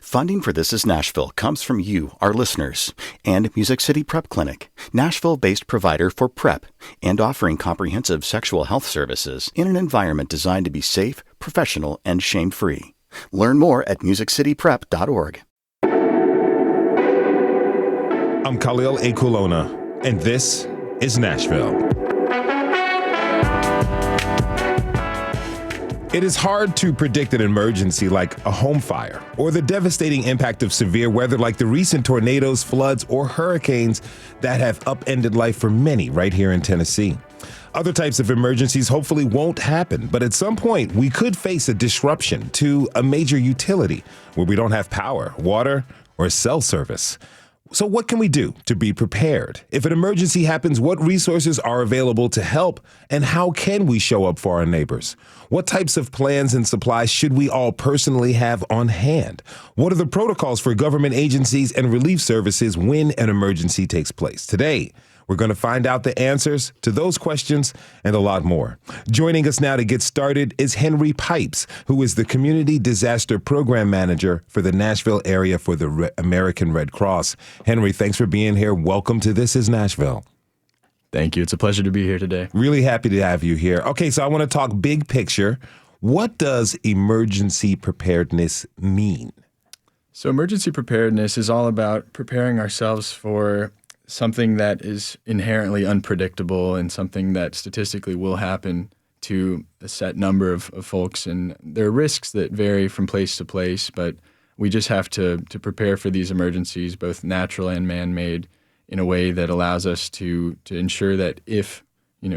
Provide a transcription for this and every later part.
Funding for This Is Nashville comes from you, our listeners, and Music City Prep Clinic, Nashville-based provider for PrEP and offering comprehensive sexual health services in an environment designed to be safe, professional, and shame-free. Learn more at musiccityprep.org. I'm Khalil Ekulona, and this is Nashville. It is hard to predict an emergency like a home fire or the devastating impact of severe weather like the recent tornadoes, floods, or hurricanes that have upended life for many right here in Tennessee. Other types of emergencies hopefully won't happen, but at some point we could face a disruption to a major utility where we don't have power, water, or cell service. So what can we do to be prepared? If an emergency happens, what resources are available to help, and how can we show up for our neighbors? What types of plans and supplies should we all personally have on hand? What are the protocols for government agencies and relief services when an emergency takes place? Today, we're going to find out the answers to those questions and a lot more. Joining us now to get started is Henry Pipes, who is the Community Disaster Program Manager for the Nashville area for the American Red Cross. Henry, thanks for being here. Welcome to This is Nashville. Thank you. It's a pleasure to be here today. Really happy to have you here. Okay, so I want to talk big picture. What does emergency preparedness mean? So emergency preparedness is all about preparing ourselves for something that is inherently unpredictable and something that statistically will happen to a set number of folks. And there are risks that vary from place to place, but we just have to prepare for these emergencies, both natural and man-made, in a way that allows us to ensure that if,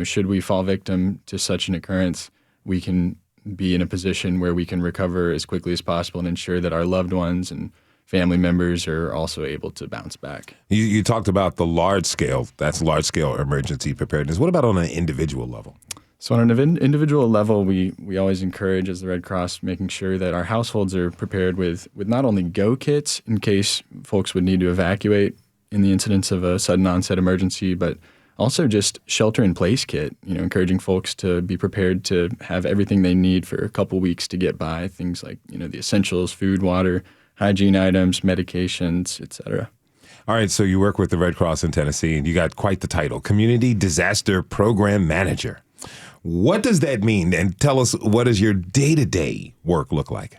should we fall victim to such an occurrence, we can be in a position where we can recover as quickly as possible and ensure that our loved ones and family members are also able to bounce back. You talked about the large scale emergency preparedness. What about on an individual level? So on an individual level, we always encourage, as the Red Cross, making sure that our households are prepared with not only go kits in case folks would need to evacuate in the incidence of a sudden onset emergency, but also just shelter in place kit, encouraging folks to be prepared to have everything they need for a couple weeks to get by, things like, the essentials, food, water, hygiene items, medications, et cetera. All right, so you work with the Red Cross in Tennessee, and you got quite the title, Community Disaster Program Manager. What does that mean? And tell us, what does your day-to-day work look like?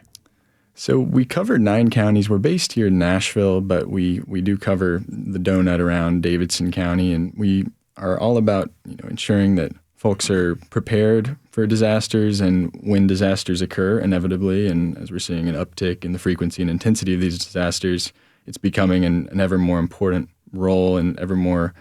So we cover 9 counties. We're based here in Nashville, but we do cover the donut around Davidson County, and we are all about ensuring that folks are prepared for disasters and when disasters occur inevitably. And as we're seeing an uptick in the frequency and intensity of these disasters, it's becoming an ever more important role and ever more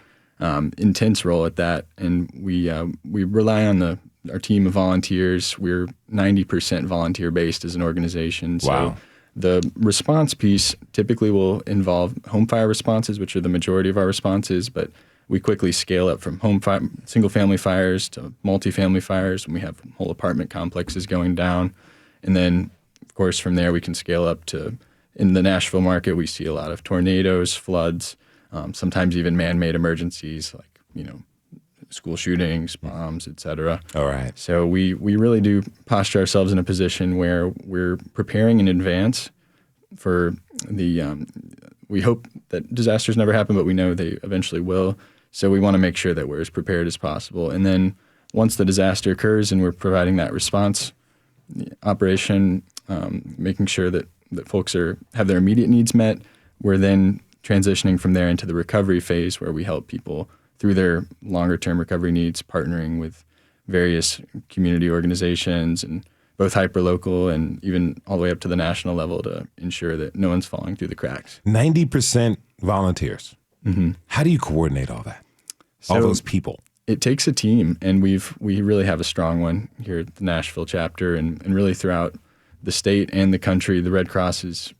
intense role at that. And we rely on our team of volunteers. We're 90% volunteer-based as an organization. Wow. So the response piece typically will involve home fire responses, which are the majority of our responses, but we quickly scale up from single-family fires to multifamily fires, and we have whole apartment complexes going down. And then, of course, from there we can scale up to, in the Nashville market, we see a lot of tornadoes, floods, sometimes even man-made emergencies like, school shootings, bombs, et cetera. All right. So we really do posture ourselves in a position where we're preparing in advance for we hope that disasters never happen, but we know they eventually will. So we want to make sure that we're as prepared as possible. And then once the disaster occurs and we're providing that response operation, making sure that folks have their immediate needs met, we're then transitioning from there into the recovery phase where we help people through their longer-term recovery needs, partnering with various community organizations and both hyperlocal and even all the way up to the national level to ensure that no one's falling through the cracks. 90% volunteers. Mm-hmm. How do you coordinate all that? So all those people? It takes a team, and we really have a strong one here at the Nashville chapter and really throughout the state and the country. The Red Cross is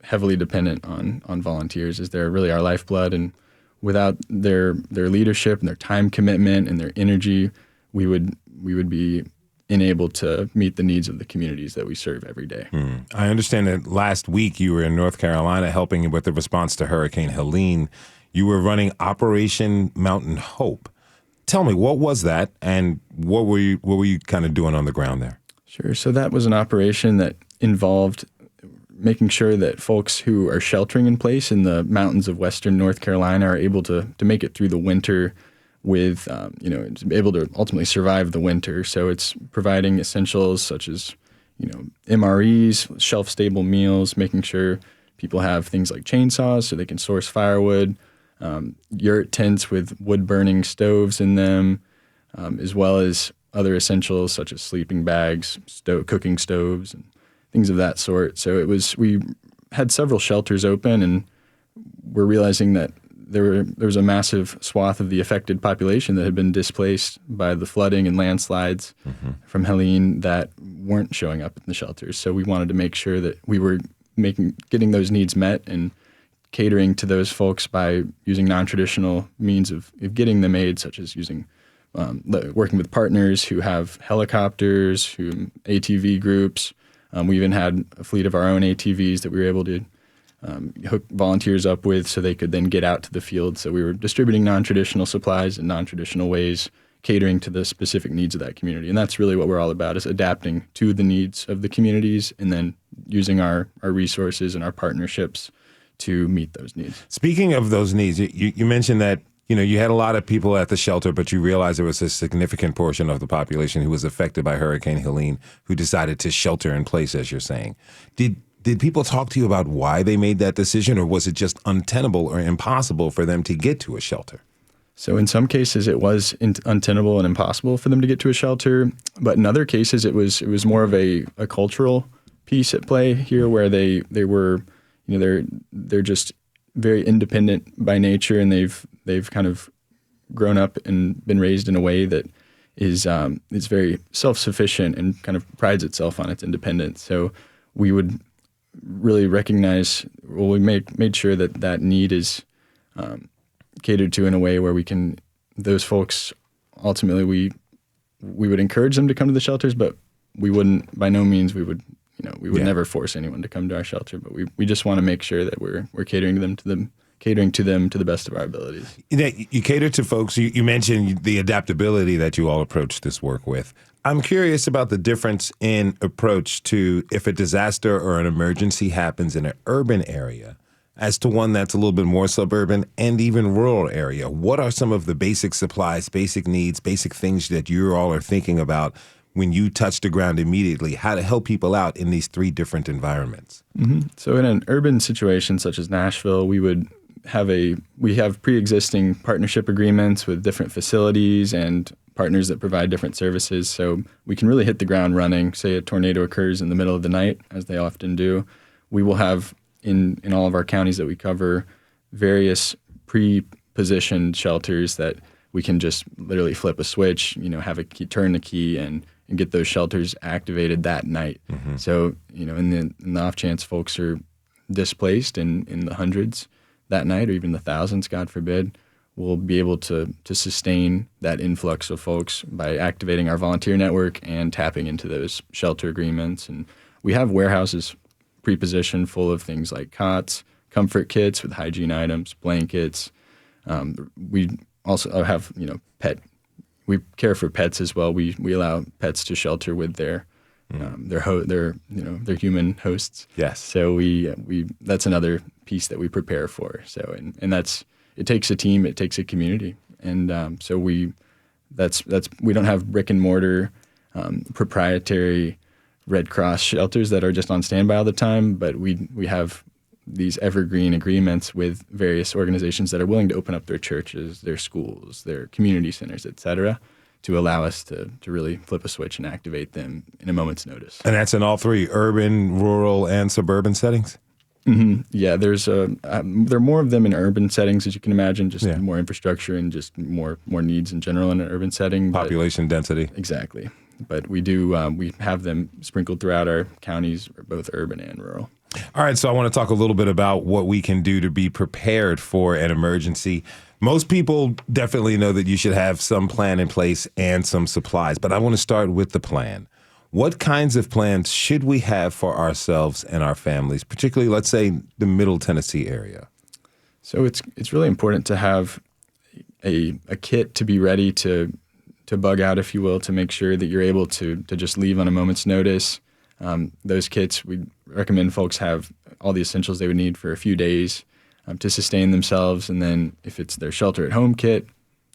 heavily dependent on volunteers, as they're really our lifeblood, and without their leadership and their time commitment and their energy, we would be unable to meet the needs of the communities that we serve every day. I understand that last week you were in North Carolina helping with the response to Hurricane Helene. You were running Operation Mountain Hope. Tell me, what was that, and what were you kind of doing on the ground there? Sure. So that was an operation that involved making sure that folks who are sheltering in place in the mountains of western North Carolina are able to make it through the winter with, able to ultimately survive the winter. So it's providing essentials such as, MREs, shelf-stable meals, making sure people have things like chainsaws so they can source firewood, yurt tents with wood-burning stoves in them, as well as other essentials such as sleeping bags, cooking stoves, and things of that sort. So we had several shelters open, and we're realizing that there was a massive swath of the affected population that had been displaced by the flooding and landslides from Helene that weren't showing up in the shelters. So we wanted to make sure that we were getting those needs met and catering to those folks by using non-traditional means of getting them aid, such as using working with partners who have helicopters, who ATV groups. We even had a fleet of our own ATVs that we were able to hook volunteers up with so they could then get out to the field. So we were distributing non-traditional supplies in non-traditional ways, catering to the specific needs of that community. And that's really what we're all about, is adapting to the needs of the communities and then using our resources and our partnerships to meet those needs. Speaking of those needs, you mentioned that you had a lot of people at the shelter, but you realized there was a significant portion of the population who was affected by Hurricane Helene who decided to shelter in place, as you're saying. Did people talk to you about why they made that decision, or was it just untenable or impossible for them to get to a shelter? So in some cases, it was untenable and impossible for them to get to a shelter. But in other cases, it was more of a cultural piece at play here, where they were, they're just very independent by nature, and they've kind of grown up and been raised in a way that is very self-sufficient and kind of prides itself on its independence. So we would really recognize, we made sure that need is catered to in a way where those folks, ultimately we would encourage them to come to the shelters, but we wouldn't, by no means, we would never force anyone to come to our shelter, but we just want to make sure that we're catering to them to the best of our abilities. You cater to folks. You mentioned the adaptability that you all approach this work with. I'm curious about the difference in approach to if a disaster or an emergency happens in an urban area as to one that's a little bit more suburban and even rural area. What are some of the basic supplies, basic needs, basic things that you all are thinking about when you touch the ground immediately, how to help people out in these three different environments? Mm-hmm. So in an urban situation such as Nashville, we have pre-existing partnership agreements with different facilities and partners that provide different services. So we can really hit the ground running. Say a tornado occurs in the middle of the night, as they often do. We will have in all of our counties that we cover various pre-positioned shelters that we can just literally flip a switch, have a key, turn the key, and get those shelters activated that night. Mm-hmm. So, in the off chance folks are displaced in the hundreds that night, or even the thousands, God forbid, we'll be able to sustain that influx of folks by activating our volunteer network and tapping into those shelter agreements. And we have warehouses pre-positioned full of things like cots, comfort kits with hygiene items, blankets. We also have, we care for pets as well. We allow pets to shelter with their human hosts. Yes. So that's another piece that we prepare for. So and it takes a team, it takes a community, and so we don't have brick and mortar proprietary Red Cross shelters that are just on standby all the time, but we have these evergreen agreements with various organizations that are willing to open up their churches, their schools, their community centers, et cetera, to allow us to really flip a switch and activate them in a moment's notice. And that's in all three, urban, rural, and suburban settings? Mm-hmm. Yeah, there are more of them in urban settings, as you can imagine, just more infrastructure and just more needs in general in an urban setting. Population density. Exactly. But we have them sprinkled throughout our counties, both urban and rural. All right, so I want to talk a little bit about what we can do to be prepared for an emergency. Most people definitely know that you should have some plan in place and some supplies, but I want to start with the plan. What kinds of plans should we have for ourselves and our families, particularly, let's say, the Middle Tennessee area? So it's really important to have a kit to be ready to bug out, if you will, to make sure that you're able to just leave on a moment's notice. Those kits, we recommend folks have all the essentials they would need for a few days to sustain themselves. And then if it's their shelter at home kit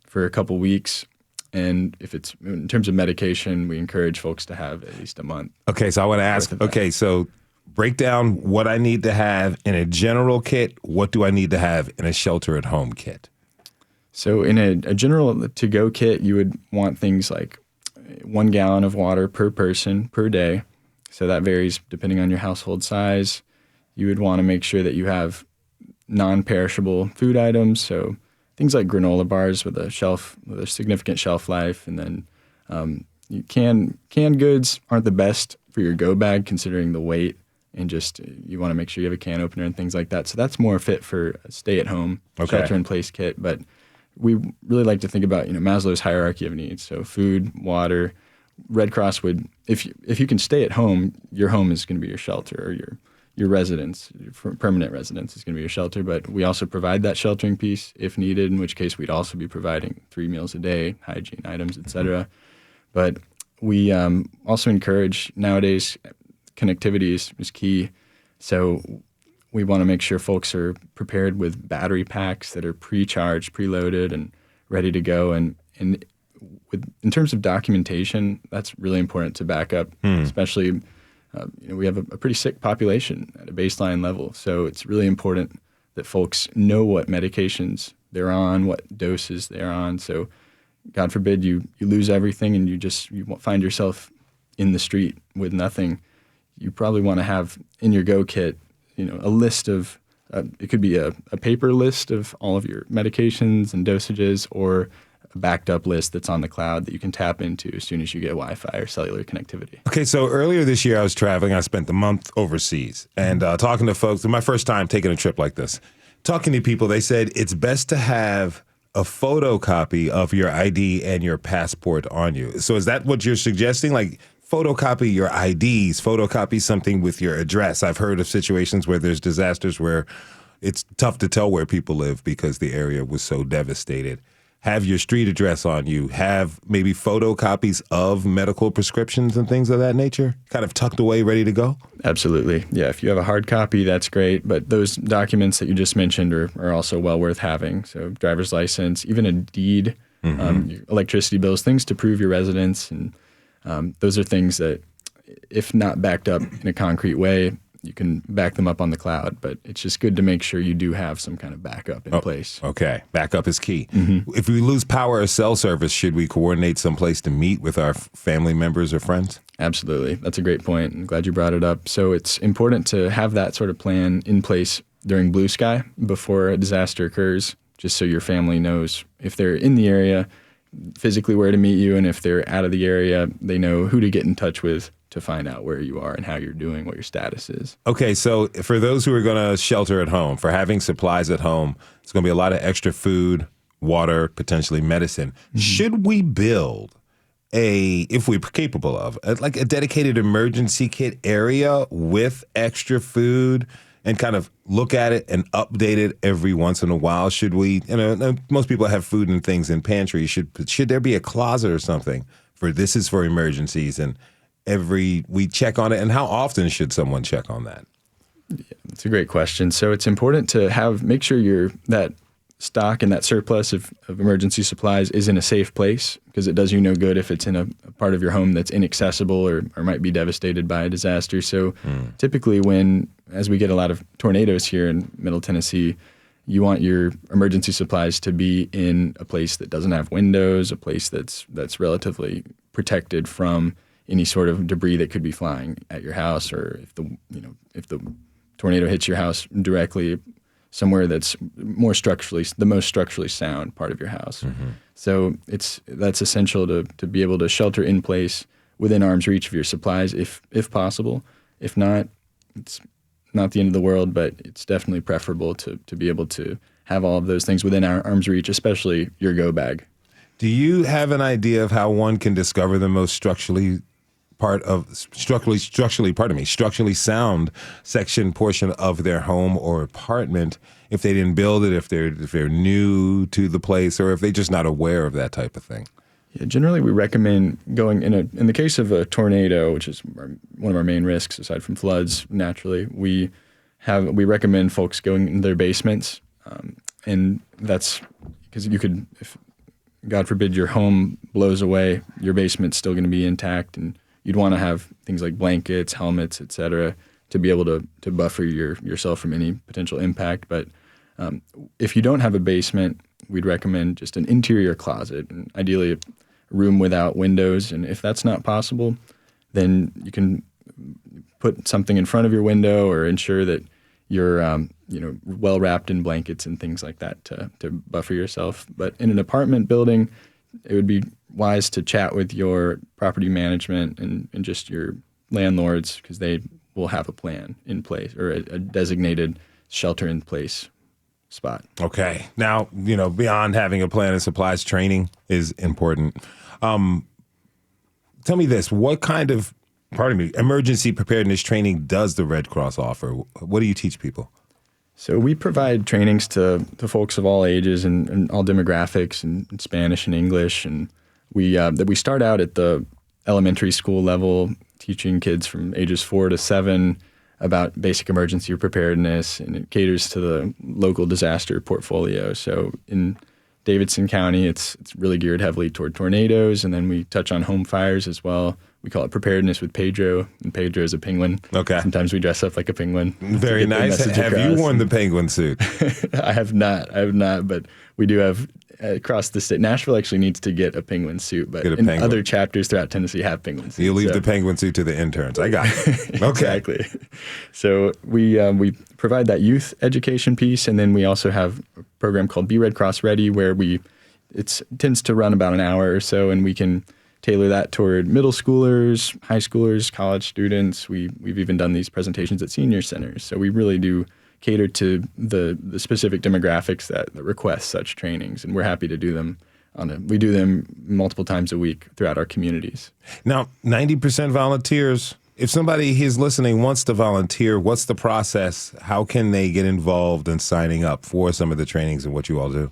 for a couple weeks. And if it's in terms of medication, we encourage folks to have at least a month. Okay, so I want to ask, okay, so break down what I need to have in a general kit. What do I need to have in a shelter at home kit? So in a general to-go kit, you would want things like 1 gallon of water per person per day. So that varies depending on your household size. You would want to make sure that you have non-perishable food items, so things like granola bars with a significant shelf life, and then canned goods aren't the best for your go bag considering the weight, and just you want to make sure you have a can opener and things like that. So that's more fit for a stay-at-home shelter-in-place kit. But we really like to think about Maslow's hierarchy of needs. So food, water. Red Cross would, if you can stay at home, your home is going to be your shelter, or your residence, your permanent residence is going to be your shelter. But we also provide that sheltering piece if needed, in which case we'd also be providing 3 meals a day, hygiene items, et cetera. But we also encourage, nowadays, connectivity is key. So we want to make sure folks are prepared with battery packs that are pre-charged, preloaded, and ready to go. And in terms of documentation, that's really important to back up, especially we have a pretty sick population at a baseline level. So it's really important that folks know what medications they're on, what doses they're on. So God forbid you lose everything and you find yourself in the street with nothing. You probably want to have in your go kit, a list of, it could be a paper list of all of your medications and dosages, or a backed up list that's on the cloud that you can tap into as soon as you get Wi-Fi or cellular connectivity. Okay, so earlier this year I was traveling. I spent a month overseas and talking to folks. My first time taking a trip like this. Talking to people, they said it's best to have a photocopy of your ID and your passport on you. So is that what you're suggesting? Like photocopy your IDs, photocopy something with your address. I've heard of situations where there's disasters where it's tough to tell where people live because the area was so devastated. Have your street address on you, have maybe photocopies of medical prescriptions and things of that nature, kind of tucked away, ready to go? Absolutely. Yeah, if you have a hard copy, that's great. But those documents that you just mentioned are also well worth having. So driver's license, even a deed, your electricity bills, things to prove your residence. And those are things that, if not backed up in a concrete way, you can back them up on the cloud, but it's just good to make sure you do have some kind of backup in place. Okay. Backup is key. If we lose power or cell service, should we coordinate someplace to meet with our family members or friends? Absolutely. That's a great point. I'm glad you brought it up. So it's important to have that sort of plan in place during blue sky before a disaster occurs, just so your family knows if they're in the area, physically where to meet you, and if they're out of the area, they know who to get in touch with to find out where you are and how you're doing, what your status is. Okay, so for those who are going to shelter at home, for having supplies at home, it's going to be a lot of extra food, water, potentially medicine. Should we build if we're capable of, like a dedicated emergency kit area with extra food and kind of look at it and update it every once in a while? Should we, most people have food and things in pantries. Should there be a closet or something for this is for emergencies, and we check on it? And how often should someone check on that? Yeah, it's a great question. So it's important to make sure that stock and that surplus of emergency supplies is in a safe place, because it does you no good if it's in a part of your home that's inaccessible or might be devastated by a disaster. So typically as we get a lot of tornadoes here in Middle Tennessee, you want your emergency supplies to be in a place that doesn't have windows, a place that's relatively protected from any sort of debris that could be flying at your house, or if the tornado hits your house directly, somewhere that's the most structurally sound part of your house. So that's essential to be able to shelter in place within arm's reach of your supplies, if possible. If not, it's not the end of the world, but it's definitely preferable to be able to have all of those things within our arm's reach, especially your go bag. Do you have an idea of how one can discover the most structurally sound portion of their home or apartment, if they didn't build it, if they're new to the place, or if they're just not aware of that type of thing? Yeah, generally, we recommend going in the case of a tornado, which is one of our main risks aside from floods. Naturally, we recommend folks going in their basements, and that's because if God forbid your home blows away, your basement's still going to be intact, and you'd want to have things like blankets, helmets, etc., to be able to buffer yourself from any potential impact. But if you don't have a basement, we'd recommend just an interior closet, and ideally a room without windows. And if that's not possible, then you can put something in front of your window or ensure that you're well wrapped in blankets and things like that to buffer yourself. But in an apartment building, it would be wise to chat with your property management and just your landlords, because they will have a plan in place or a designated shelter in place spot. Okay. Now, beyond having a plan and supplies, training is important. Tell me this, what kind of, emergency preparedness training does the Red Cross offer? What do you teach people? So we provide trainings to folks of all ages and all demographics and Spanish and English. And we start out at the elementary school level, teaching kids from ages 4 to 7 about basic emergency preparedness, and it caters to the local disaster portfolio. So in Davidson County, it's really geared heavily toward tornadoes, and then we touch on home fires as well. We call it preparedness with Pedro, and Pedro is a penguin. Okay. Sometimes we dress up like a penguin. Very nice. Have you worn the penguin suit? I have not, but we do have across the state. Nashville actually needs to get a penguin suit, but other chapters throughout Tennessee have penguin suits. You leave the penguin suit to the interns. I got it. Okay. Exactly. So we provide that youth education piece, and then we also have a program called Be Red Cross Ready, where it tends to run about an hour or so, and we can tailor that toward middle schoolers, high schoolers, college students. We've even done these presentations at senior centers. So we really do cater to the specific demographics that request such trainings, and we're happy to do them. We do them multiple times a week throughout our communities. Now, 90% volunteers. If somebody who's listening wants to volunteer, what's the process? How can they get involved in signing up for some of the trainings and what you all do?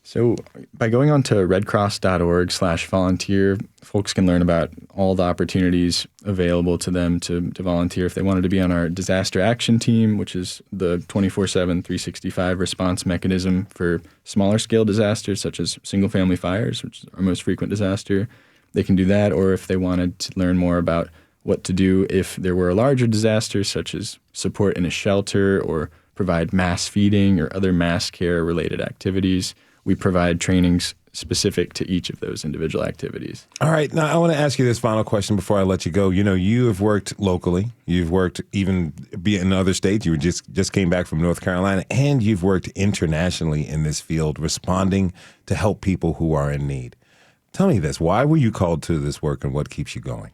So by going on to redcross.org/volunteer, folks can learn about all the opportunities available to them to volunteer. If they wanted to be on our disaster action team, which is the 24/7, 365 response mechanism for smaller scale disasters, such as single family fires, which is our most frequent disaster, they can do that. Or if they wanted to learn more about what to do if there were a larger disaster, such as support in a shelter or provide mass feeding or other mass care related activities, we provide trainings specific to each of those individual activities. All right. Now, I want to ask you this final question before I let you go. You have worked locally. You've worked even in other states. You just came back from North Carolina, and you've worked internationally in this field, responding to help people who are in need. Tell me this. Why were you called to this work, and what keeps you going?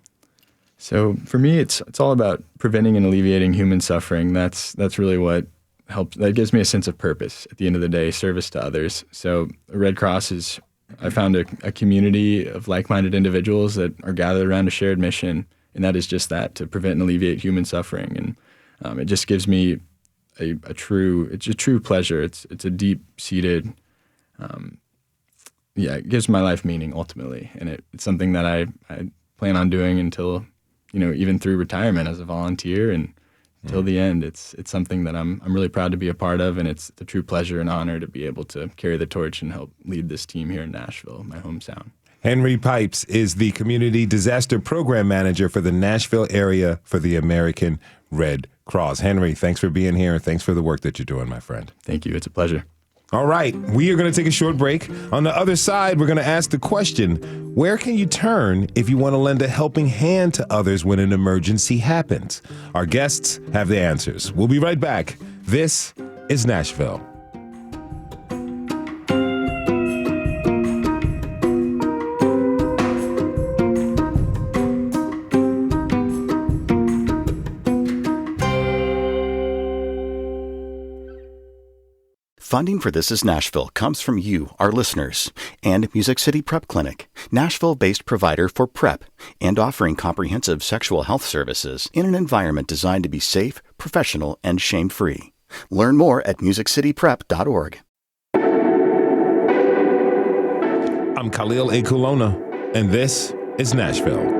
So for me, it's all about preventing and alleviating human suffering. That's really what helps. That gives me a sense of purpose at the end of the day, service to others. So Red Cross I found a community of like-minded individuals that are gathered around a shared mission, and that is just that, to prevent and alleviate human suffering. And it just gives me a true pleasure. It's a deep-seated, it gives my life meaning ultimately, and it's something that I plan on doing until, even through retirement as a volunteer and till the end. It's something that I'm really proud to be a part of, and it's a true pleasure and honor to be able to carry the torch and help lead this team here in Nashville, my hometown. Henry Pipes is the Community Disaster Program Manager for the Nashville area for the American Red Cross. Henry, thanks for being here, and thanks for the work that you're doing, my friend. Thank you. It's a pleasure. All right, we are going to take a short break. On the other side, we're going to ask the question, where can you turn if you want to lend a helping hand to others when an emergency happens? Our guests have the answers. We'll be right back. This is Nashville. Funding for This is Nashville comes from you, our listeners, and Music City Prep Clinic, Nashville-based provider for PrEP and offering comprehensive sexual health services in an environment designed to be safe, professional, and shame-free. Learn more at musiccityprep.org. I'm Khalil A. Kulona. and this is Nashville.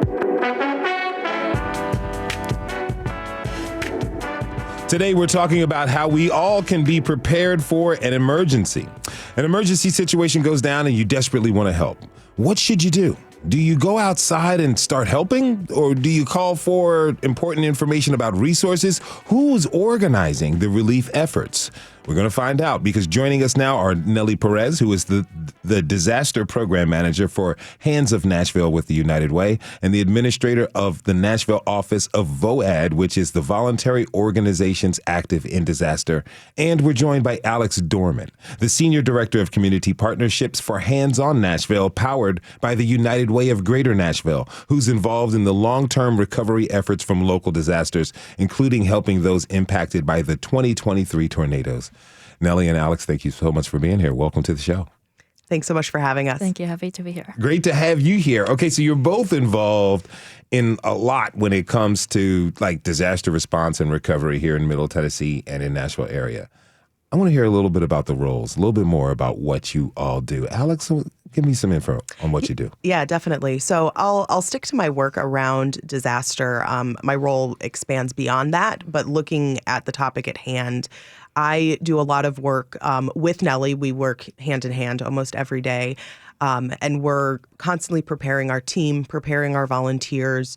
Today, we're talking about how we all can be prepared for an emergency. An emergency situation goes down and you desperately want to help. What should you do? Do you go outside and start helping? Or do you call for important information about resources? Who's organizing the relief efforts? We're going to find out, because joining us now are Nellie Perez, who is the disaster program manager for Hands of Nashville with the United Way, and the administrator of the Nashville office of VOAD, which is the Voluntary Organizations Active in Disaster. And we're joined by Alex Dorman, the senior director of community partnerships for Hands on Nashville, powered by the United Way of Greater Nashville, who's involved in the long-term recovery efforts from local disasters, including helping those impacted by the 2023 tornadoes. Nellie and Alex, thank you so much for being here. Welcome to the show. Thanks so much for having us. Thank you. Happy to be here. Great to have you here. Okay, so you're both involved in a lot when it comes to like disaster response and recovery here in Middle Tennessee and in Nashville area. I want to hear a little bit about the roles, a little bit more about what you all do. Alex, give me some info on what you do. Yeah, definitely. So I'll stick to my work around disaster. My role expands beyond that, but looking at the topic at hand, I do a lot of work with Nellie. We work hand in hand almost every day, and we're constantly preparing our team, preparing our volunteers,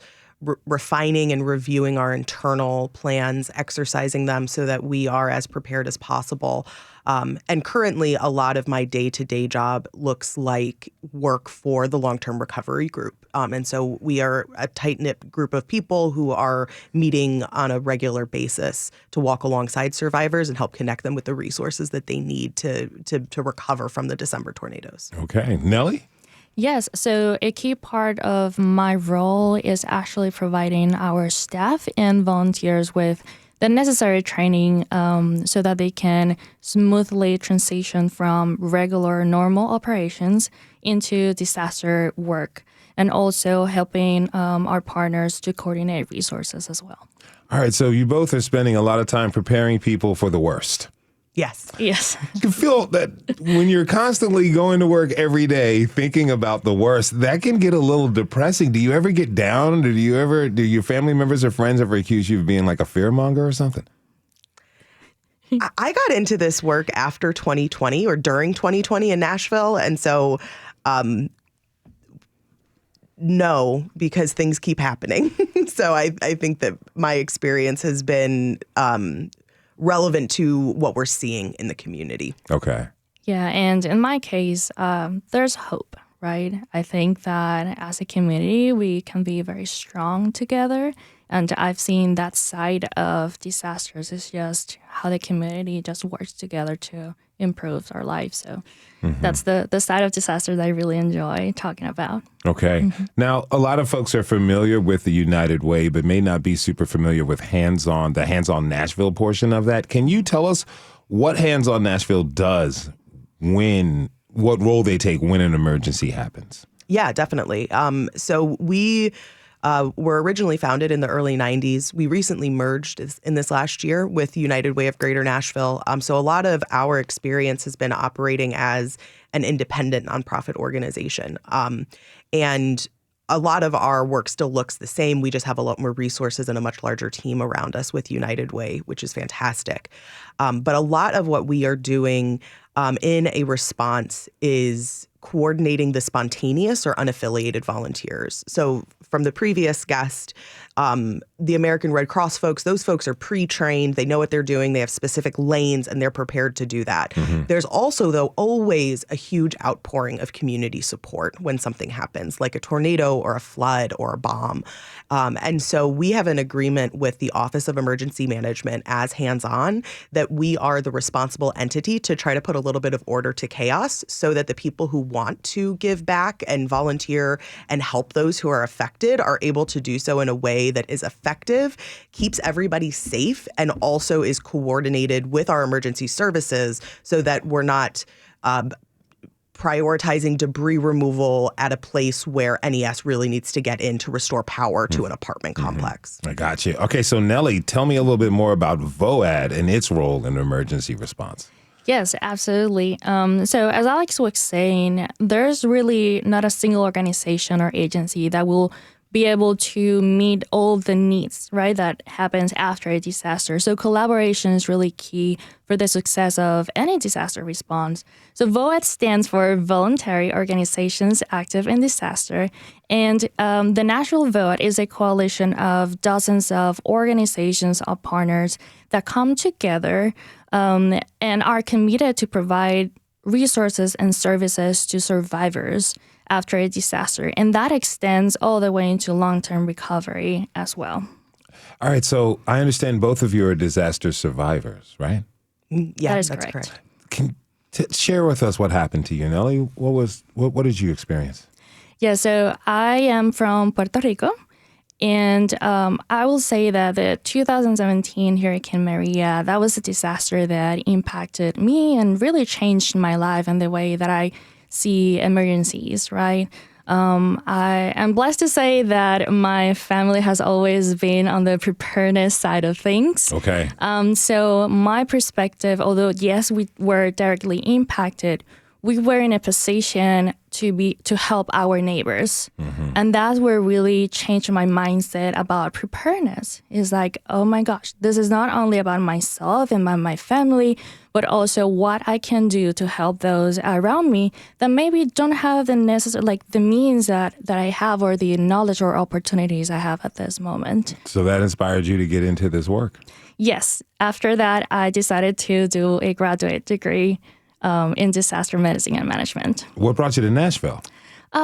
refining and reviewing our internal plans, exercising them so that we are as prepared as possible. And currently, a lot of my day-to-day job looks like work for the long-term recovery group. And so we are a tight-knit group of people who are meeting on a regular basis to walk alongside survivors and help connect them with the resources that they need to recover from the December tornadoes. Okay. Nellie? Yes, so a key part of my role is actually providing our staff and volunteers with the necessary training so that they can smoothly transition from regular, normal operations into disaster work, and also helping our partners to coordinate resources as well. All right, so you both are spending a lot of time preparing people for the worst. Yes. Yes. You can feel that when you're constantly going to work every day thinking about the worst, that can get a little depressing. Do you ever get down? Do your family members or friends ever accuse you of being like a fearmonger or something? I got into this work after 2020 or during 2020 in Nashville. And so, no, because things keep happening. So I think that my experience has been relevant to what we're seeing in the community. Okay. Yeah, and in my case, there's hope, right? I think that as a community, we can be very strong together. And I've seen that side of disasters is just how the community just works together to improve our lives. So that's the side of disaster that I really enjoy talking about. Okay. Now, a lot of folks are familiar with the United Way, but may not be super familiar with the Hands-On Nashville portion of that. Can you tell us what Hands on Nashville does what role they take when an emergency happens? Yeah, definitely. So we were originally founded in the early 90s. We recently merged in this last year with United Way of Greater Nashville. So a lot of our experience has been operating as an independent nonprofit organization. And a lot of our work still looks the same. We just have a lot more resources and a much larger team around us with United Way, which is fantastic. But a lot of what we are doing in a response is coordinating the spontaneous or unaffiliated volunteers. So from the previous guest, the American Red Cross folks, those folks are pre-trained. They know what they're doing. They have specific lanes and they're prepared to do that. There's also, though, always a huge outpouring of community support when something happens, like a tornado or a flood or a bomb. And so we have an agreement with the Office of Emergency Management as hands-on that we are the responsible entity to try to put a little bit of order to chaos so that the people who want to give back and volunteer and help those who are affected are able to do so in a way that is effective, keeps everybody safe, and also is coordinated with our emergency services so that we're not prioritizing debris removal at a place where NES really needs to get in to restore power to an apartment complex. I got you. Okay, so Nellie, tell me a little bit more about VOAD and its role in emergency response. Yes, absolutely. So as Alex was saying, there's really not a single organization or agency that will be able to meet all the needs, right, that happens after a disaster. So collaboration is really key for the success of any disaster response. So VOAD stands for Voluntary Organizations Active in Disaster. And the National VOAD is a coalition of dozens of organizations or partners that come together and are committed to provide resources and services to survivors after a disaster. And that extends all the way into long-term recovery as well. All right, so I understand both of you are disaster survivors, right? Yeah, That is that's correct. Can share with us what happened to you, Nelly. What did you experience? Yeah, so I am from Puerto Rico. And I will say that the 2017 Hurricane Maria, that was a disaster that impacted me and really changed my life and the way that I see emergencies, right? I am blessed to say that my family has always been on the preparedness side of things. Okay. So my perspective, although yes, we were directly impacted, we were in a position to help our neighbors. And that's where really changed my mindset about preparedness. It's like, oh my gosh, this is not only about myself and my family, but also what I can do to help those around me that maybe don't have the necessary, like the means that I have or the knowledge or opportunities I have at this moment. So that inspired you to get into this work? Yes. After that, I decided to do a graduate degree in disaster medicine and management. What brought you to Nashville?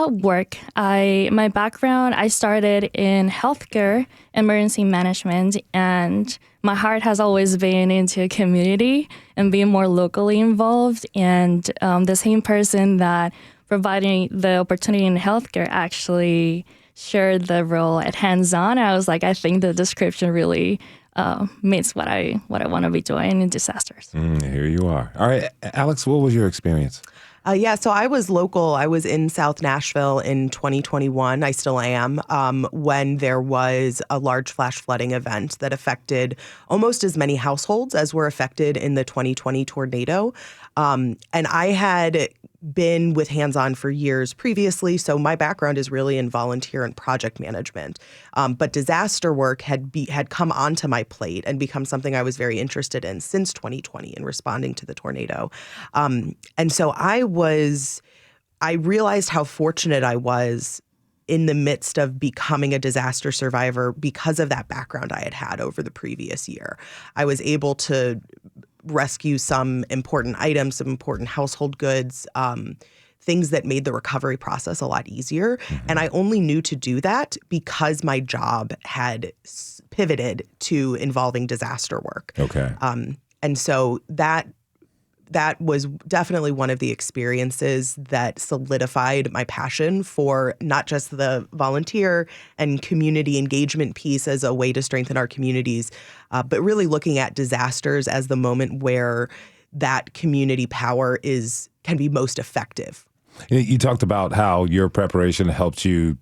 Work. My background, I started in healthcare, emergency management, and my heart has always been into community and being more locally involved. And the same person that providing the opportunity in healthcare actually shared the role at hands-on. I was like, I think the description really meets what I want to be doing in disasters. Here you are. All right, Alex, what was your experience? So I was local. I was in South Nashville in 2021. I still am, when there was a large flash flooding event that affected almost as many households as were affected in the 2020 tornado. And I had been with Hands-On for years previously, so my background is really in volunteer and project management. But disaster work had come onto my plate and become something I was very interested in since 2020 in responding to the tornado. And so I realized how fortunate I was in the midst of becoming a disaster survivor because of that background I had had over the previous year. I was able to rescue some important items, some important household goods, things that made the recovery process a lot easier. And I only knew to do that because my job had pivoted to involving disaster work. Okay. And so that was definitely one of the experiences that solidified my passion for not just the volunteer and community engagement piece as a way to strengthen our communities, but really looking at disasters as the moment where that community power can be most effective. You talked about how your preparation helped you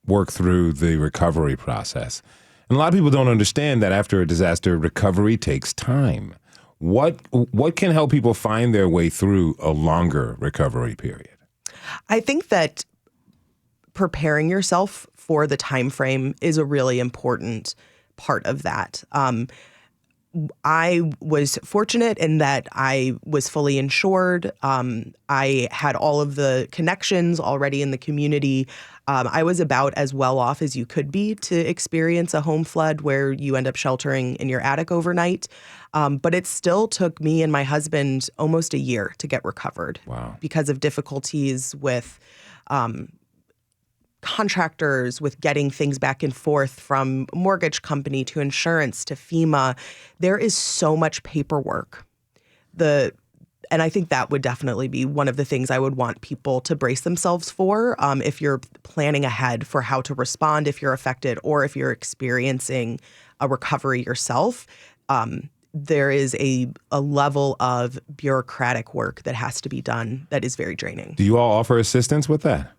work through the recovery process. And a lot of people don't understand that after a disaster, recovery takes time. What can help people find their way through a longer recovery period? I think that preparing yourself for the time frame is a really important part of that. I was fortunate in that I was fully insured. I had all of the connections already in the community. I was about as well off as you could be to experience a home flood where you end up sheltering in your attic overnight. But it still took me and my husband almost a year to get recovered. Wow. Because of difficulties with contractors, with getting things back and forth from mortgage company to insurance to FEMA. There is so much paperwork. And I think that would definitely be one of the things I would want people to brace themselves for if you're planning ahead for how to respond if you're affected or if you're experiencing a recovery yourself. There is a level of bureaucratic work that has to be done that is very draining. Do you all offer assistance with that?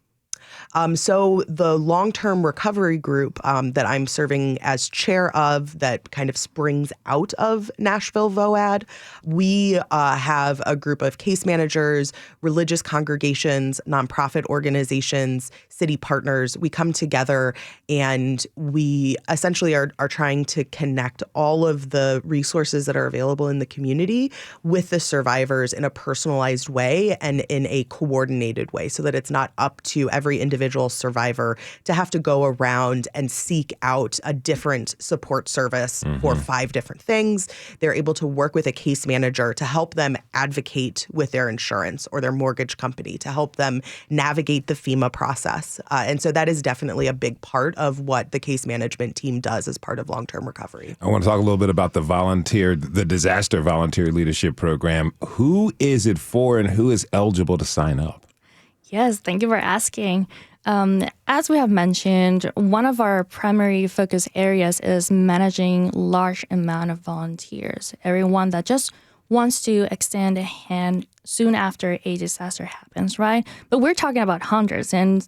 So the long-term recovery group that I'm serving as chair of, that kind of springs out of Nashville VOAD, we have a group of case managers, religious congregations, nonprofit organizations, city partners. We come together and we essentially are trying to connect all of the resources that are available in the community with the survivors in a personalized way and in a coordinated way, so that it's not up to every individual survivor to have to go around and seek out a different support service for 5 different things. They're able to work with a case manager to help them advocate with their insurance or their mortgage company, to help them navigate the FEMA process. And so that is definitely a big part of what the case management team does as part of long-term recovery. I want to talk a little bit about the disaster volunteer leadership program. Who is it for and who is eligible to sign up? Yes, thank you for asking. As we have mentioned, one of our primary focus areas is managing large amount of volunteers, everyone that just wants to extend a hand soon after a disaster happens, right? But we're talking about hundreds and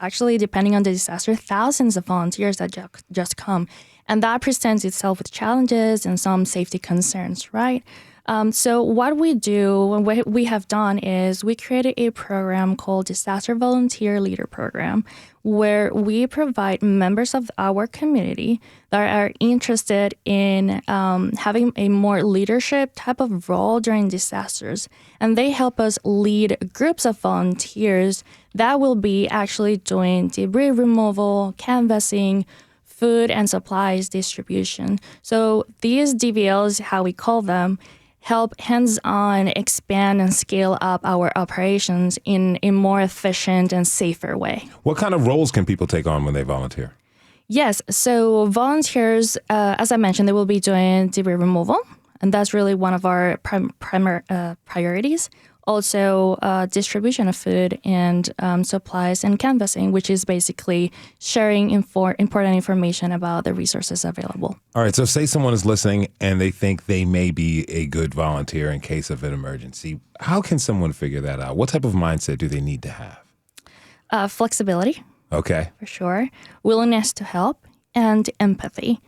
actually, depending on the disaster, thousands of volunteers that just come. And that presents itself with challenges and some safety concerns, right? So what we do, what we have done is we created a program called Disaster Volunteer Leader Program, where we provide members of our community that are interested in having a more leadership type of role during disasters. And they help us lead groups of volunteers that will be actually doing debris removal, canvassing, food and supplies distribution. So these DVLs, how we call them, help hands-on expand and scale up our operations in a more efficient and safer way. What kind of roles can people take on when they volunteer? Yes, so volunteers, as I mentioned, they will be doing debris removal, and that's really one of our primary priorities. Also, distribution of food and supplies and canvassing, which is basically sharing important information about the resources available. All right, so say someone is listening and they think they may be a good volunteer in case of an emergency. How can someone figure that out? What type of mindset do they need to have? Flexibility. Okay. For sure. Willingness to help and empathy.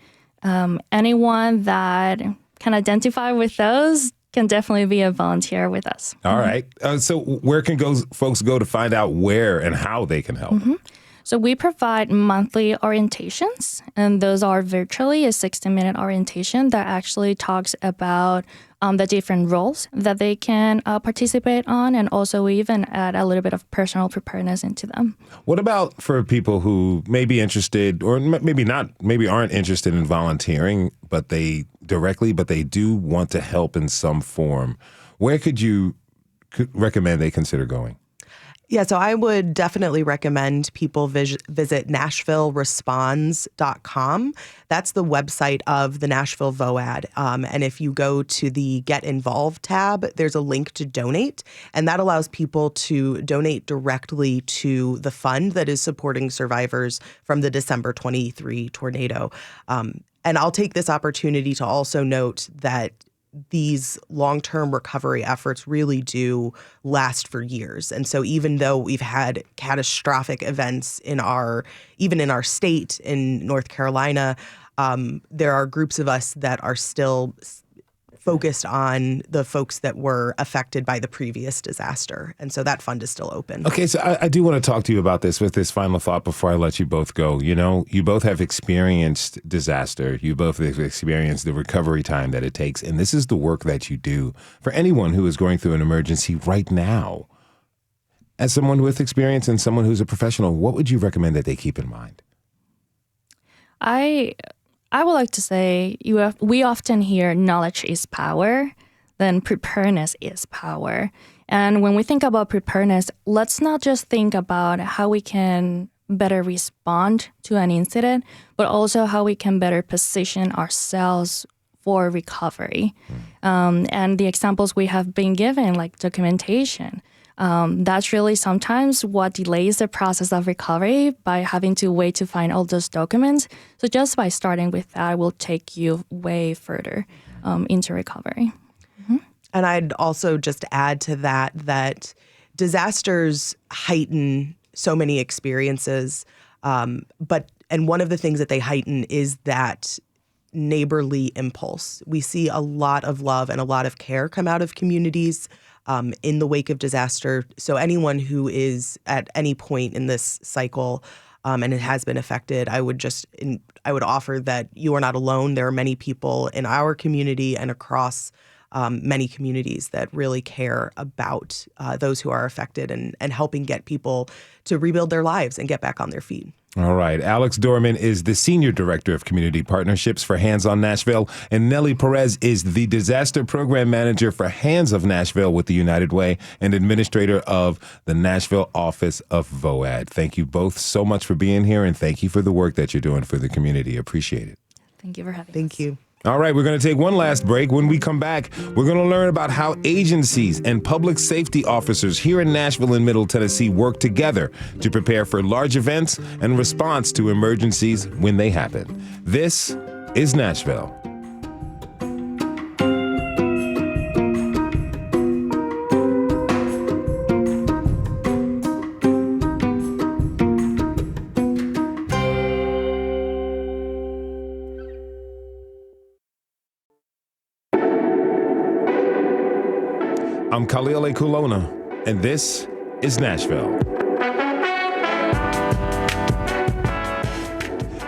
Anyone that can identify with those can definitely be a volunteer with us. All right. So where can folks go to find out where and how they can help? So we provide monthly orientations, and those are virtually a 60-minute orientation that actually talks about the different roles that they can participate on, and also we even add a little bit of personal preparedness into them. What about for people who may be interested or maybe not, maybe aren't interested in volunteering, but they do want to help in some form? Where could you recommend they consider going? Yeah, so I would definitely recommend people visit NashvilleResponds.com. That's the website of the Nashville VOAD. And if you go to the Get Involved tab, there's a link to donate. And that allows people to donate directly to the fund that is supporting survivors from the December 23 tornado. And I'll take this opportunity to also note that these long-term recovery efforts really do last for years. And so even though we've had catastrophic events even in our state, in North Carolina, there are groups of us that are still focused on the folks that were affected by the previous disaster. And so that fund is still open. Okay, so I do want to talk to you about this with this final thought before I let you both go. You know, you both have experienced disaster. You both have experienced the recovery time that it takes. And this is the work that you do. For anyone who is going through an emergency right now, as someone with experience and someone who's a professional, what would you recommend that they keep in mind? I would like to say we often hear knowledge is power, then preparedness is power. And when we think about preparedness, let's not just think about how we can better respond to an incident, but also how we can better position ourselves for recovery. And the examples we have been given, like documentation, that's really sometimes what delays the process of recovery by having to wait to find all those documents. So just by starting with that will take you way further into recovery. And I'd also just add to that disasters heighten so many experiences. And one of the things that they heighten is that neighborly impulse. We see a lot of love and a lot of care come out of communities in the wake of disaster. So anyone who is at any point in this cycle and it has been affected, I would offer that you are not alone. There are many people in our community and across many communities that really care about those who are affected and helping get people to rebuild their lives and get back on their feet. All right. Alex Dorman is the Senior Director of Community Partnerships for Hands on Nashville, and Nellie Perez is the Disaster Program Manager for Hands of Nashville with the United Way and Administrator of the Nashville Office of VOAD. Thank you both so much for being here, and thank you for the work that you're doing for the community. Appreciate it. Thank you for having us. Thank you. All right, we're going to take one last break. When we come back, we're going to learn about how agencies and public safety officers here in Nashville and Middle Tennessee work together to prepare for large events and response to emergencies when they happen. This is Nashville. I'm Khalil Kulona, and this is Nashville.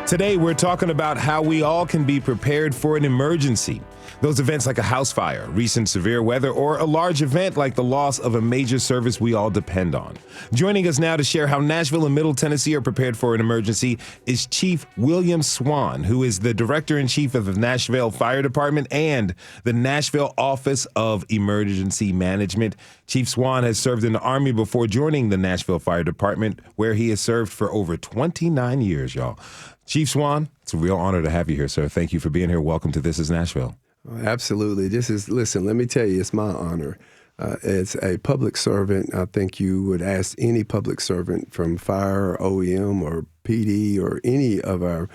Today, we're talking about how we all can be prepared for an emergency. Those events like a house fire, recent severe weather, or a large event like the loss of a major service we all depend on. Joining us now to share how Nashville and Middle Tennessee are prepared for an emergency is Chief William Swan, who is the Director-in-Chief of the Nashville Fire Department and the Nashville Office of Emergency Management. Chief Swan has served in the Army before joining the Nashville Fire Department, where he has served for over 29 years, y'all. Chief Swan, it's a real honor to have you here, sir. Thank you for being here. Welcome to This is Nashville. Absolutely. Listen, let me tell you, it's my honor. As a public servant, I think you would ask any public servant from fire, or OEM, or PD, or any of our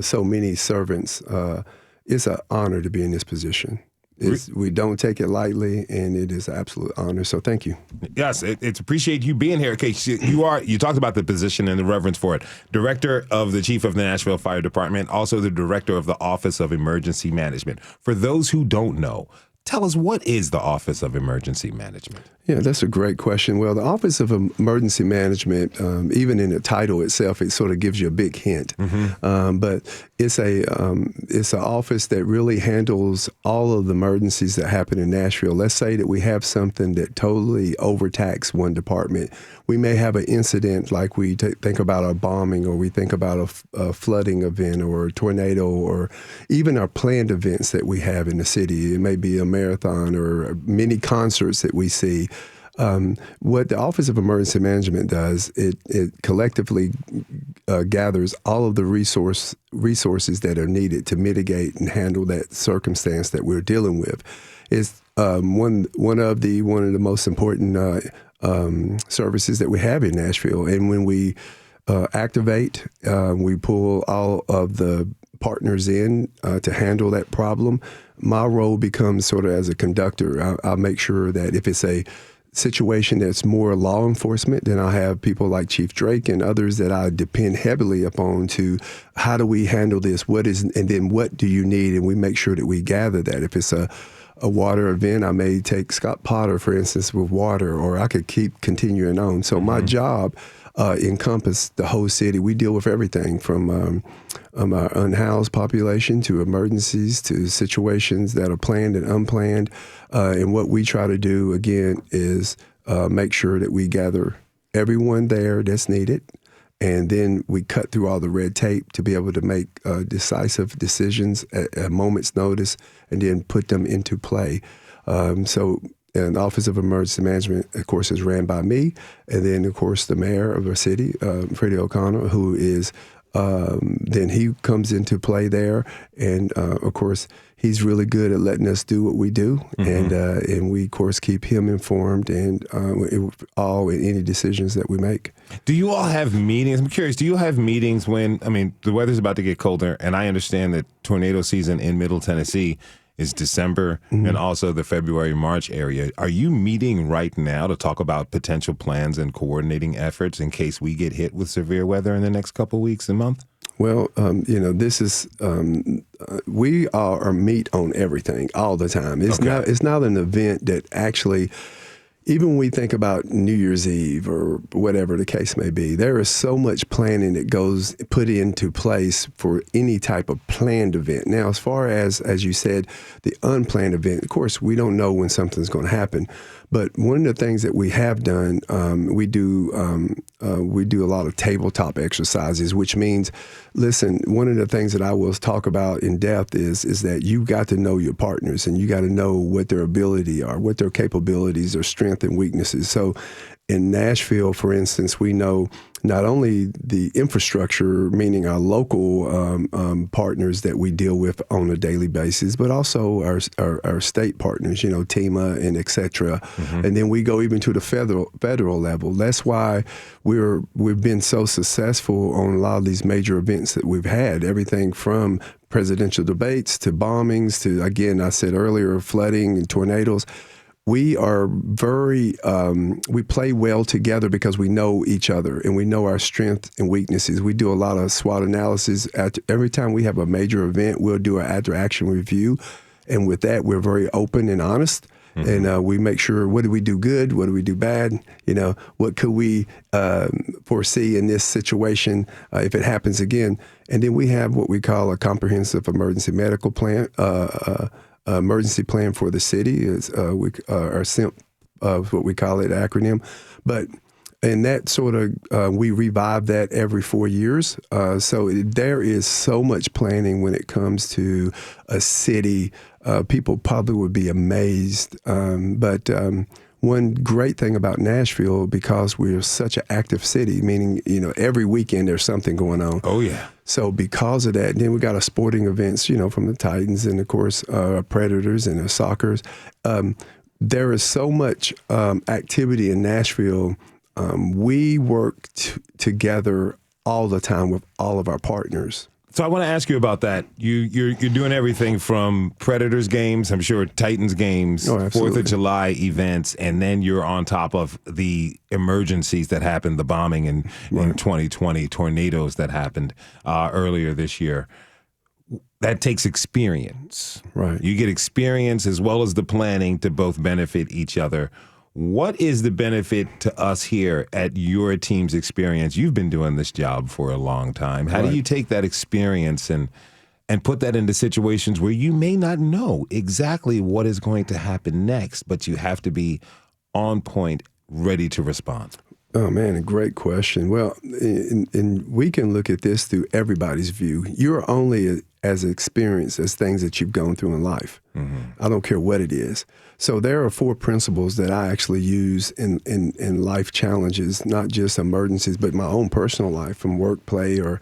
so many servants, it's an honor to be in this position. We don't take it lightly, and it is an absolute honor. So thank you. Yes, it's appreciate you being here. Okay, you talked about the position and the reverence for it. Director of the Chief of the Nashville Fire Department, also the Director of the Office of Emergency Management. For those who don't know, tell us, what is the Office of Emergency Management? Yeah, that's a great question. Well, the Office of Emergency Management, even in the title itself, it sort of gives you a big hint. Mm-hmm. But it's an office that really handles all of the emergencies that happen in Nashville. Let's say that we have something that totally overtaxes one department. We may have an incident like we think about a bombing, or we think about a flooding event, or a tornado, or even our planned events that we have in the city. It may be a marathon or many concerts that we see. What the Office of Emergency Management does, it collectively gathers all of the resources that are needed to mitigate and handle that circumstance that we're dealing with. It's one of the most important services that we have in Nashville. And when we activate, we pull all of the partners in to handle that problem. My role becomes sort of as a conductor. I'll make sure that if it's a situation that's more law enforcement, then I'll have people like Chief Drake and others that I depend heavily upon to how do we handle this, and then what do you need, and we make sure that we gather that. If it's a water event, I may take Scott Potter, for instance, with water, or I could keep continuing on. So my job encompass the whole city. We deal with everything from our unhoused population to emergencies to situations that are planned and unplanned. And what we try to do, again, is make sure that we gather everyone there that's needed. And then we cut through all the red tape to be able to make decisive decisions at a moment's notice and then put them into play. And the Office of Emergency Management, of course, is ran by me. And then, of course, the mayor of our city, Freddie O'Connor, who is, then he comes into play there. And, of course, he's really good at letting us do what we do. Mm-hmm. And we, of course, keep him informed and in any decisions that we make. Do you all have meetings? I'm curious, do you have meetings when, the weather's about to get colder, and I understand that tornado season in Middle Tennessee is December, and also the February-March area. Are you meeting right now to talk about potential plans and coordinating efforts in case we get hit with severe weather in the next couple weeks and month? Well, this is we are meet on everything all the time. It's not an event that actually. Even when we think about New Year's Eve or whatever the case may be, there is so much planning that goes put into place for any type of planned event. Now, as far as you said, the unplanned event, of course, we don't know when something's going to happen. But one of the things that we have done, we do a lot of tabletop exercises, which means, listen, one of the things that I will talk about in depth is that you got to know your partners and you got to know what their ability are, what their capabilities, their strengths and weaknesses. So in Nashville, for instance, we know not only the infrastructure, meaning our local partners that we deal with on a daily basis, but also our state partners, TEMA and et cetera. And then we go even to the federal level. That's why we've been so successful on a lot of these major events that we've had, everything from presidential debates to bombings to, again, I said earlier, flooding and tornadoes. We are we play well together because we know each other and we know our strengths and weaknesses. We do a lot of SWOT analysis. Every time we have a major event, we'll do an after-action review. And with that, we're very open and honest. And we make sure, what do we do good? What do we do bad? What could we foresee in this situation if it happens again? And then we have what we call a comprehensive emergency medical plan, emergency plan for the city is our SIMP, what we call it, acronym. But and that sort of, we revive that every 4 years. So there is so much planning when it comes to a city. People probably would be amazed. But one great thing about Nashville, because we're such an active city, meaning, every weekend there's something going on. Oh, yeah. So because of that, then we got our sporting events, from the Titans and, of course, Predators and the Soccers. There is so much activity in Nashville. We work together all the time with all of our partners. So I want to ask you about that. You're doing everything from Predators games, I'm sure Titans games, 4th of July events, and then you're on top of the emergencies that happened, the bombing in 2020, tornadoes that happened earlier this year. That takes experience. Right. You get experience as well as the planning to both benefit each other. What is the benefit to us here at your team's experience? You've been doing this job for a long time. How do you take that experience and put that into situations where you may not know exactly what is going to happen next, but you have to be on point, ready to respond? Oh, man, a great question. Well, and we can look at this through everybody's view. You're only as experienced as things that you've gone through in life. I don't care what it is. So there are 4 principles that I actually use in life challenges, not just emergencies, but my own personal life, from work, play, or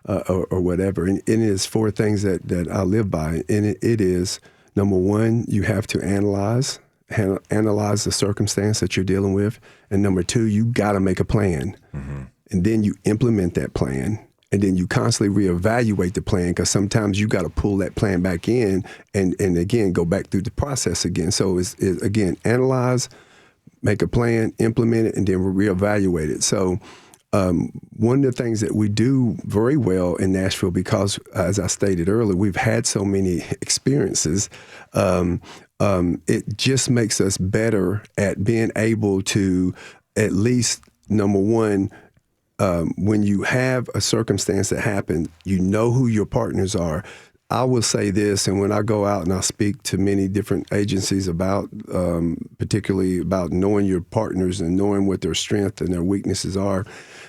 whatever. And it is 4 things that I live by. And it is, number 1, you have to analyze the circumstance that you're dealing with. And number 2, you got to make a plan. And then you implement that plan. And then you constantly reevaluate the plan, because sometimes you got to pull that plan back in and again, go back through the process again. So it's again, analyze, make a plan, implement it, and then reevaluate it. So one of the things that we do very well in Nashville, because as I stated earlier, we've had so many experiences, it just makes us better at being able to, at least, number 1, when you have a circumstance that happened, you know who your partners are. I will say this, and when I go out and I speak to many different agencies about, particularly about knowing your partners and knowing what their strengths and their weaknesses are,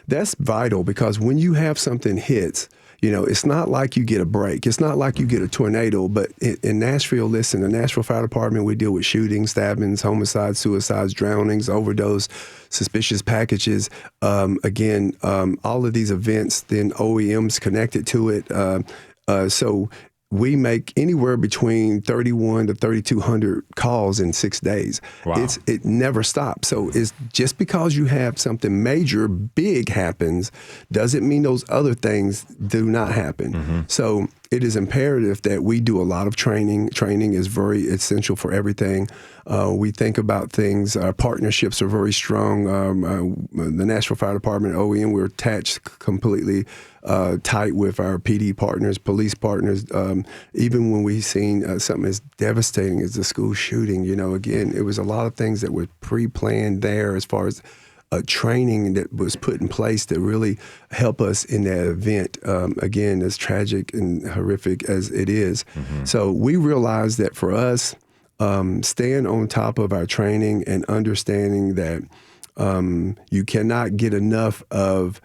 that's vital, because when you have something hits, it's not like you get a break. It's not like you get a tornado. But in Nashville, listen, the Nashville Fire Department, we deal with shootings, stabbings, homicides, suicides, drownings, overdose, suspicious packages. Again, all of these events, then OEMs connected to it. So we make anywhere between 31 to 3,200 calls in 6 days. Wow. It never stops. So it's just because you have something major, big happens, doesn't mean those other things do not happen. So it is imperative that we do a lot of training. Training is very essential for everything. We think about things. Our partnerships are very strong. The Nashville Fire Department, OEM, we're attached completely tight with our PD partners, police partners. Even when we've seen something as devastating as the school shooting, again, it was a lot of things that were pre-planned there as far as training that was put in place to really help us in that event, again, as tragic and horrific as it is. Mm-hmm. So we realized that for us, staying on top of our training and understanding that you cannot get enough of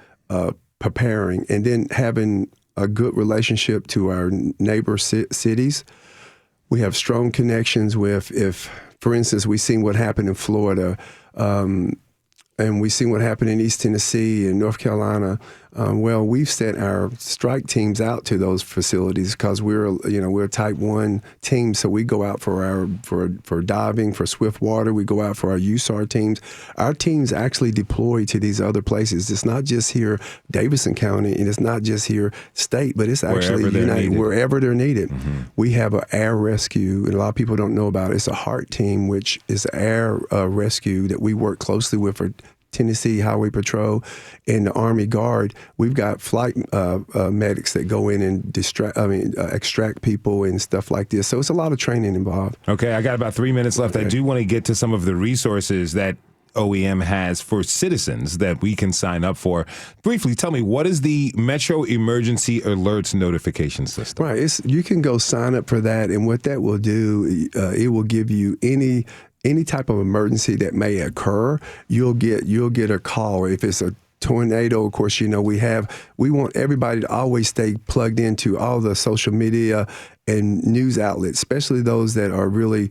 preparing, and then having a good relationship to our neighbor cities. We have strong connections with, if, for instance, we've seen what happened in Florida, and we've seen what happened in East Tennessee and North Carolina. We've sent our strike teams out to those facilities because we're a Type 1 team, so we go out for diving, for swift water. We go out for our USAR teams. Our teams actually deploy to these other places. It's not just here, Davidson County, and it's not just here, state, but it's actually wherever they're needed. Mm-hmm. We have an air rescue, and a lot of people don't know about it. It's a HEART team, which is air rescue that we work closely with for Tennessee Highway Patrol and the Army Guard. We've got flight medics that go in and extract people and stuff like this. So it's a lot of training involved. Okay, I got about 3 minutes left. Okay. I do want to get to some of the resources that OEM has for citizens that we can sign up for. Briefly, tell me, what is the Metro Emergency Alerts Notification System? Right, you can go sign up for that, and what that will do, it will give you any type of emergency that may occur. You'll get a call. If it's a tornado, of course, we want everybody to always stay plugged into all the social media and news outlets, especially those that are really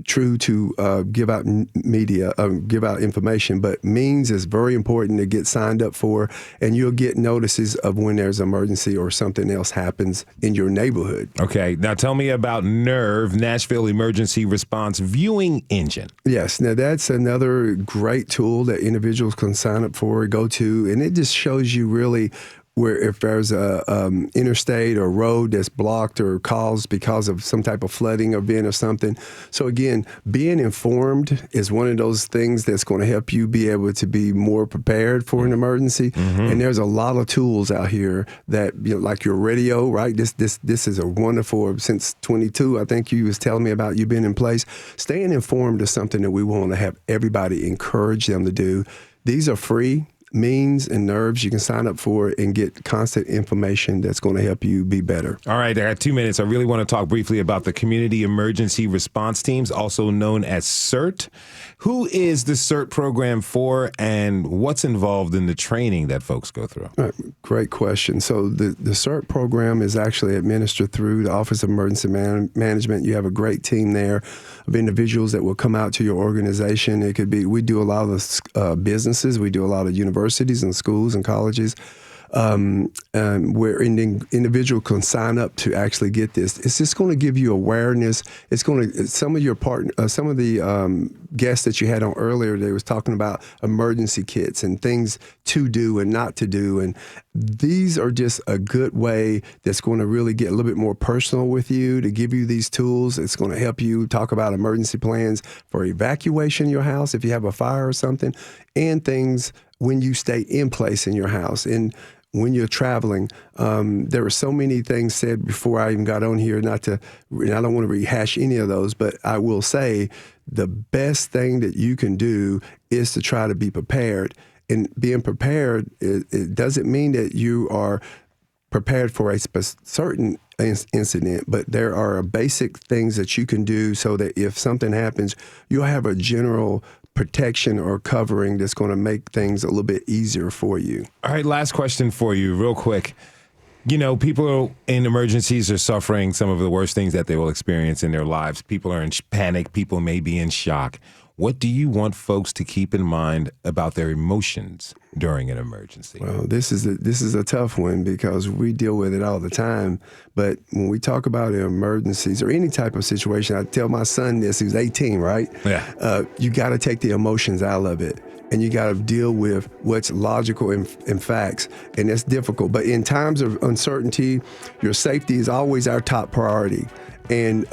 true to give out media, give out information. But means is very important to get signed up for, and you'll get notices of when there's an emergency or something else happens in your neighborhood. Okay, now tell me about NERV, Nashville Emergency Response Viewing Engine. Yes, now that's another great tool that individuals can sign up for, go to, and it just shows you really where if there's a interstate or road that's blocked or caused because of some type of flooding event or something. So again, being informed is one of those things that's going to help you be able to be more prepared for an emergency. Mm-hmm. And there's a lot of tools out here that, like your radio, right? This is a wonderful, since 22, I think you was telling me about you being in place. Staying informed is something that we want to have everybody encourage them to do. These are free means and nerves you can sign up for and get constant information that's going to help you be better. All right, I got 2 minutes. I really want to talk briefly about the Community Emergency Response Teams, also known as CERT. Who is the CERT program for, and what's involved in the training that folks go through? All right, great question. So the CERT program is actually administered through the Office of Emergency Management. You have a great team there of individuals that will come out to your organization. It could be, we do a lot of businesses, we do a lot of universities and schools and colleges. Where an individual can sign up to actually get this. It's just going to give you awareness. It's going to, some of the guests that you had on earlier, they was talking about emergency kits and things to do and not to do. And these are just a good way that's going to really get a little bit more personal with you, to give you these tools. It's going to help you talk about emergency plans for evacuation in your house if you have a fire or something, and things when you stay in place in your house. And when you're traveling, there were so many things said before I even got on here, and I don't want to rehash any of those, but I will say the best thing that you can do is to try to be prepared. And being prepared, it doesn't mean that you are prepared for a certain incident, but there are basic things that you can do so that if something happens, you'll have a general protection or covering that's going to make things a little bit easier for you. All right, last question for you real quick. People in emergencies are suffering some of the worst things that they will experience in their lives. People are in panic. People may be in shock. What do you want folks to keep in mind about their emotions during an emergency? Well, this is a tough one because we deal with it all the time. But when we talk about emergencies or any type of situation, I tell my son this, he's 18, right? Yeah. You got to take the emotions out of it. and you got to deal with what's logical and facts, and that's difficult. But in times of uncertainty, your safety is always our top priority, and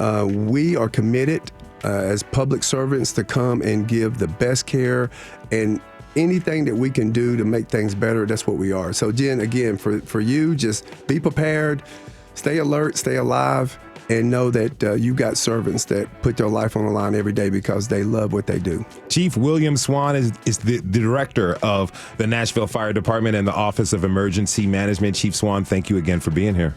we are committed as public servants to come and give the best care, and anything that we can do to make things better, that's what we are. So Jen, again, for you, just be prepared, stay alert, stay alive, and know that you've got servants that put their life on the line every day because they love what they do. Chief William Swan is the director of the Nashville Fire Department and the Office of Emergency Management. Chief Swan, thank you again for being here.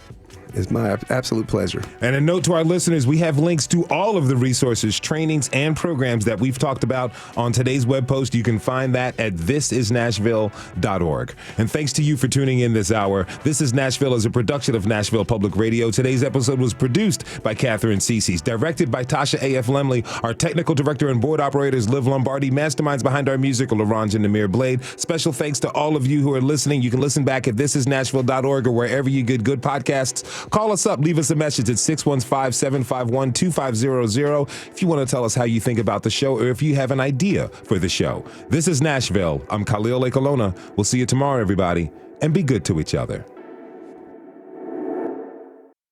It's my absolute pleasure. And a note to our listeners, we have links to all of the resources, trainings, and programs that we've talked about on today's web post. You can find that at thisisnashville.org. And thanks to you for tuning in this hour. This is Nashville is a production of Nashville Public Radio. Today's episode was produced by Catherine Cece, directed by Tasha A.F. Lemley. Our technical director and board operators, Liv Lombardi. Masterminds behind our music are LaRonja and Namir Blade. Special thanks to all of you who are listening. You can listen back at thisisnashville.org or wherever you get good podcasts. Call us up, leave us a message at 615-751-2500 if you want to tell us how you think about the show or if you have an idea for the show. This is Nashville. I'm Khalil Lake Alona. We'll see you tomorrow, everybody, and be good to each other.